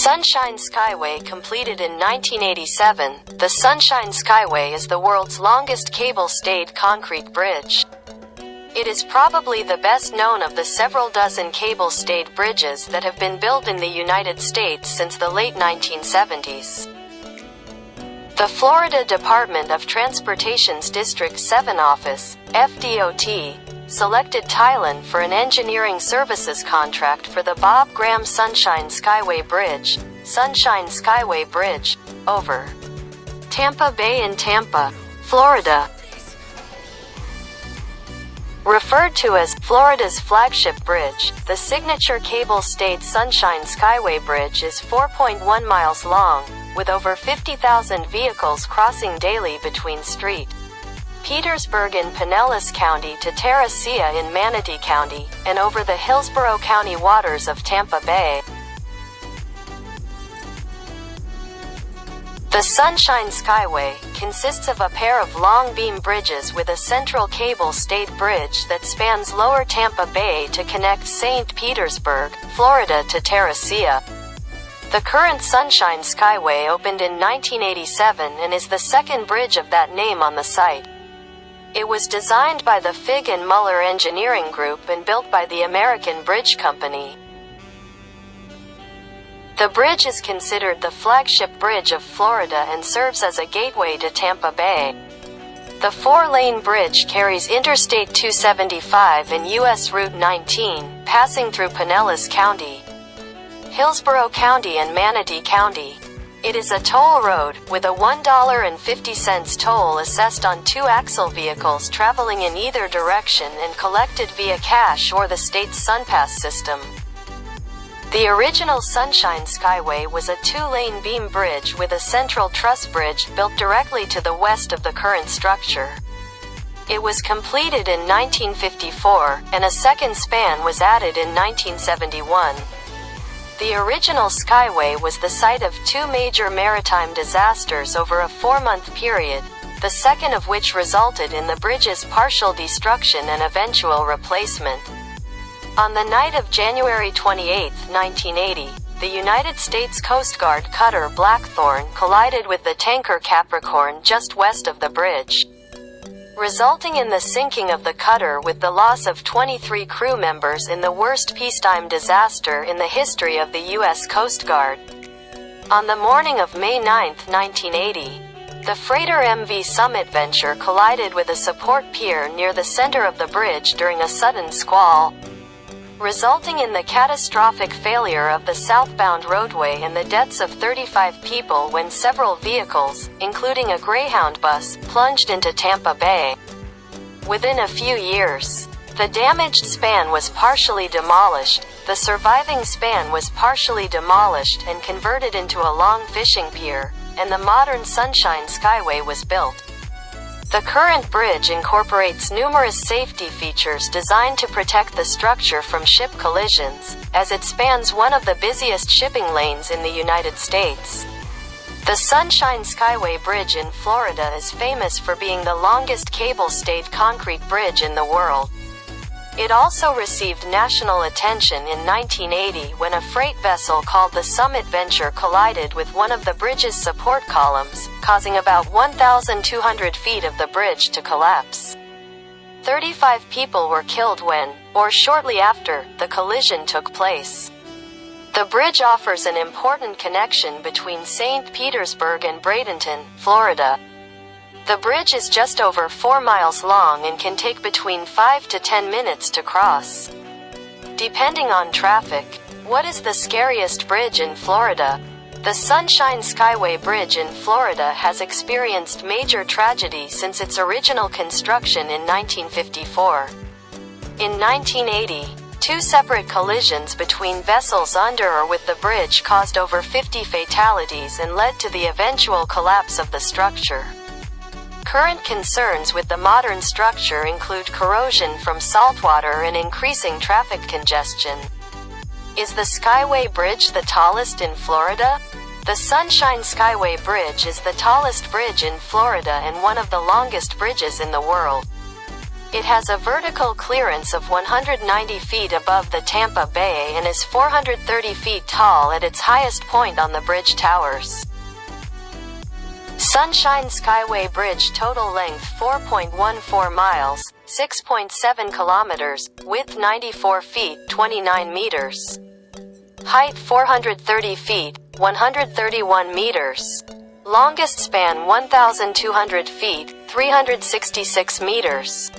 Sunshine Skyway completed in 1987, the Sunshine Skyway is the world's longest cable-stayed concrete bridge. It is probably the best known of the several dozen cable-stayed bridges that have been built in the United States since the late 1970s. The Florida Department of Transportation's District 7 office, FDOT, selected Thailand for an engineering services contract for the Bob Graham Sunshine Skyway Bridge, Sunshine Skyway Bridge, over Tampa Bay in Tampa, Florida. Referred to as Florida's flagship bridge, the signature cable-stayed Sunshine Skyway Bridge is 4.1 miles long, with over 50,000 vehicles crossing daily between St. Petersburg in Pinellas County to Teresita in Manatee County, and over the Hillsborough County waters of Tampa Bay. The Sunshine Skyway consists of a pair of long beam bridges with a central cable-stayed bridge that spans lower Tampa Bay to connect St. Petersburg, Florida to Teresita. The current Sunshine Skyway opened in 1987 and is the second bridge of that name on the site. It was designed by the Fig and Muller Engineering Group and built by the American Bridge Company. The bridge is considered the flagship bridge of Florida and serves as a gateway to Tampa Bay. The four-lane bridge carries Interstate 275 and U.S. Route 19, passing through Pinellas County, Hillsborough County and Manatee County. It is a toll road, with a $1.50 toll assessed on two-axle vehicles traveling in either direction and collected via cash or the state's SunPass system. The original Sunshine Skyway was a two-lane beam bridge with a central truss bridge built directly to the west of the current structure. It was completed in 1954, and a second span was added in 1971. The original Skyway was the site of two major maritime disasters over a 4-month period, the second of which resulted in the bridge's partial destruction and eventual replacement. On the night of January 28, 1980, the United States Coast Guard cutter Blackthorn collided with the tanker Capricorn just west of the bridge, resulting in the sinking of the cutter with the loss of 23 crew members in the worst peacetime disaster in the history of the U.S. Coast Guard. On the morning of May 9, 1980, the freighter MV Summit Venture collided with a support pier near the center of the bridge during a sudden squall, resulting in the catastrophic failure of the southbound roadway and the deaths of 35 people when several vehicles, including a Greyhound bus, plunged into Tampa Bay. Within a few years, the damaged span was partially demolished, the surviving span was partially demolished and converted into a long fishing pier, and the modern Sunshine Skyway was built. The current bridge incorporates numerous safety features designed to protect the structure from ship collisions, as it spans one of the busiest shipping lanes in the United States. The Sunshine Skyway Bridge in Florida is famous for being the longest cable-stayed concrete bridge in the world. It also received national attention in 1980 when a freight vessel called the Summit Venture collided with one of the bridge's support columns, causing about 1,200 feet of the bridge to collapse. 35 people were killed when, or shortly after, the collision took place. The bridge offers an important connection between St. Petersburg and Bradenton, Florida. The bridge is just over 4 miles long and can take between 5 to 10 minutes to cross, depending on traffic. What is the scariest bridge in Florida? The Sunshine Skyway Bridge in Florida has experienced major tragedy since its original construction in 1954. In 1980, two separate collisions between vessels under or with the bridge caused over 50 fatalities and led to the eventual collapse of the structure. Current concerns with the modern structure include corrosion from saltwater and increasing traffic congestion. Is the Skyway Bridge the tallest in Florida? The Sunshine Skyway Bridge is the tallest bridge in Florida and one of the longest bridges in the world. It has a vertical clearance of 190 feet above the Tampa Bay and is 430 feet tall at its highest point on the bridge towers. Sunshine Skyway Bridge, total length 4.14 miles, 6.7 kilometers, width 94 feet, 29 meters. Height 430 feet, 131 meters. Longest span 1,200 feet, 366 meters.